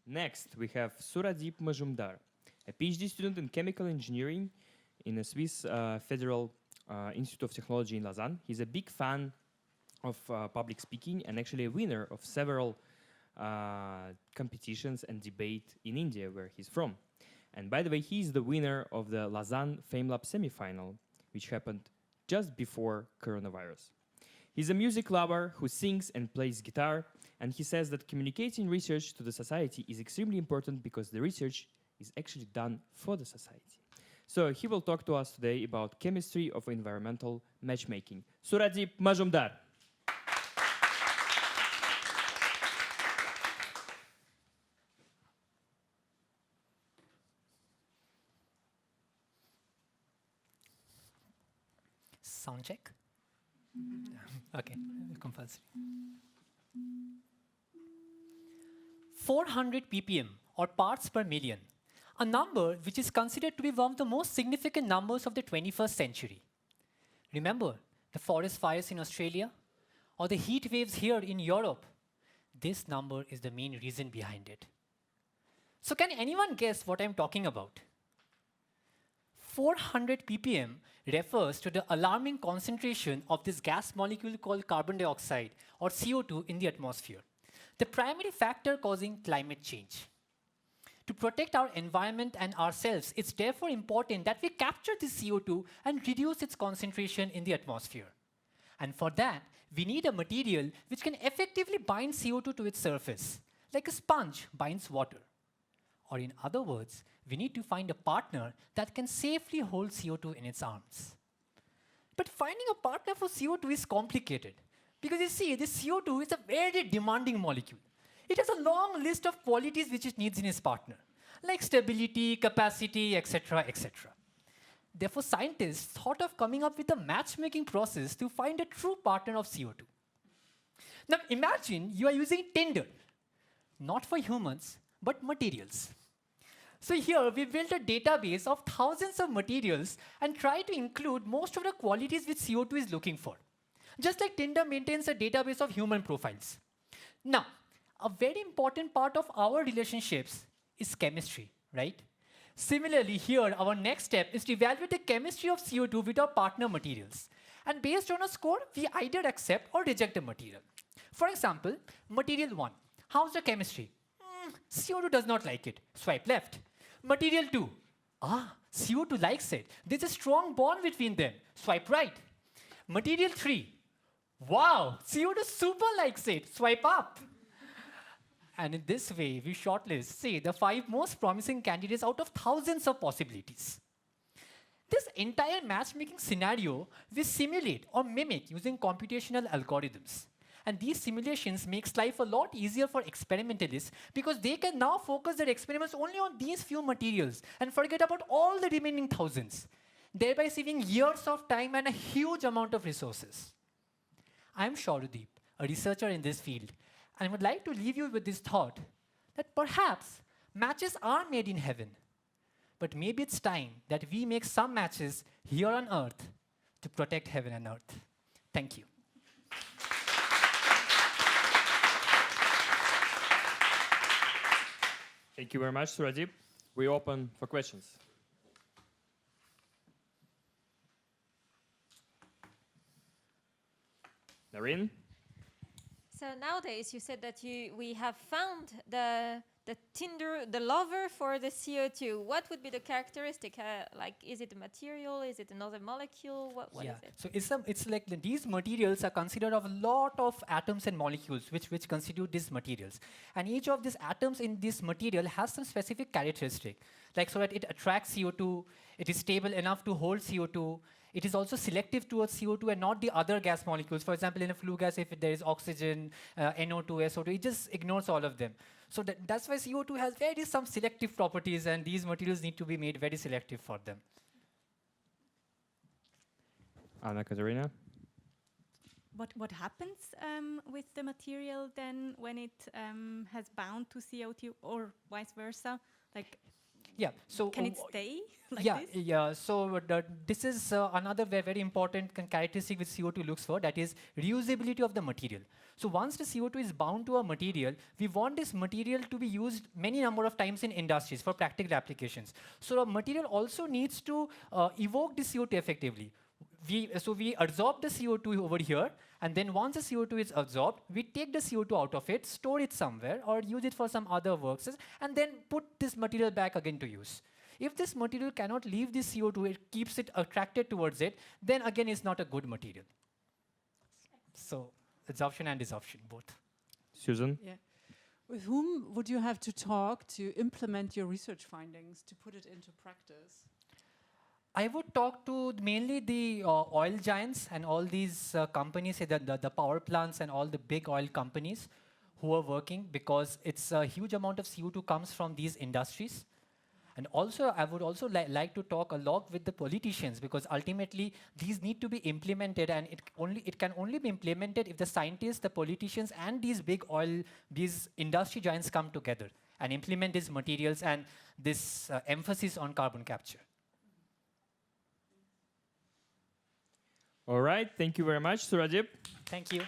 Next, we have Suradip Majumdar, a PhD student in chemical engineering in the Swiss Federal Institute of Technology in Lausanne. He's a big fan of public speaking and actually a winner of several competitions and debate in India, where he's from. And by the way, he's the winner of the Lausanne FameLab semifinal, which happened just before coronavirus. He's a music lover who sings and plays guitar, and he says that communicating research to the society is extremely important because the research is actually done for the society. So he will talk to us today about chemistry of environmental matchmaking. Suradip Majumdar. Sound check. Okay, compulsory. 400 ppm, or parts per million, a number which is considered to be one of the most significant numbers of the 21st century. Remember the forest fires in Australia or the heat waves here in Europe? This number is the main reason behind it. So can anyone guess what I'm talking about? 400 ppm refers to the alarming concentration of this gas molecule called carbon dioxide, or CO2, in the atmosphere, the primary factor causing climate change. To protect our environment and ourselves, it's therefore important that we capture this CO2 and reduce its concentration in the atmosphere. And for that, we need a material which can effectively bind CO2 to its surface, like a sponge binds water. Or in other words, we need to find a partner that can safely hold CO2 in its arms. But finding a partner for CO2 is complicated, because you see, this CO2 is a very demanding molecule. It has a long list of qualities which it needs in its partner, like stability, capacity, etc., etc. Therefore, scientists thought of coming up with a matchmaking process to find a true partner of CO2. Now imagine you are using Tinder, not for humans, but materials. So here we built a database of thousands of materials and try to include most of the qualities which CO2 is looking for, just like Tinder maintains a database of human profiles. Now, a very important part of our relationships is chemistry, right? Similarly, here our next step is to evaluate the chemistry of CO2 with our partner materials. And based on a score, we either accept or reject the material. For example, material 1, how's the chemistry? CO2 does not like it, swipe left. Material 2, CO2 likes it. There's a strong bond between them, swipe right. Material 3, wow, CO2 super likes it, swipe up. And in this way, we shortlist, say, the 5 most promising candidates out of thousands of possibilities. This entire matchmaking scenario we simulate or mimic using computational algorithms. And these simulations makes life a lot easier for experimentalists because they can now focus their experiments only on these few materials and forget about all the remaining thousands, thereby saving years of time and a huge amount of resources. I'm Shaurudeep, a researcher in this field, and I would like to leave you with this thought that perhaps matches are made in heaven, but maybe it's time that we make some matches here on earth to protect heaven and earth. Thank you. Thank you very much, Suradip. We open for questions. Narine? So nowadays, you said that we have found the Tinder, the lover for the CO2. What would be the characteristic? Like, is it a material? Is it another molecule? What is it? So it's like these materials are considered of a lot of atoms and molecules which constitute these materials. And each of these atoms in this material has some specific characteristic. Like so that it attracts CO2, it is stable enough to hold CO2, it is also selective towards CO2 and not the other gas molecules. For example, in a flue gas, if there is oxygen, NO2, SO2, it just ignores all of them. So that's why CO2 has some selective properties, and these materials need to be made very selective for them. Anna Katerina? What happens with the material then when it has bound to CO2 or vice versa? Like, Yeah. So Can it stay like yeah, this? yeah. So this is another very important characteristic which CO2 looks for, that is reusability of the material. So once the CO2 is bound to a material, we want this material to be used many number of times in industries for practical applications. So a material also needs to evoke the CO2 effectively. So we absorb the CO2 over here, and then once the CO2 is absorbed, we take the CO2 out of it, store it somewhere, or use it for some other works, and then put this material back again to use. If this material cannot leave this CO2, it keeps it attracted towards it, then again it's not a good material. So absorption and desorption, both. Susan? Yeah. With whom would you have to talk to implement your research findings, to put it into practice? I would talk to mainly the oil giants and all these companies, say the power plants and all the big oil companies who are working, because it's a huge amount of CO2 comes from these industries. And also, I would also like to talk a lot with the politicians, because ultimately these need to be implemented, and it can only be implemented if the scientists, the politicians, and these big oil, these industry giants come together and implement these materials and this emphasis on carbon capture. All right, thank you very much, Surajip. Thank you.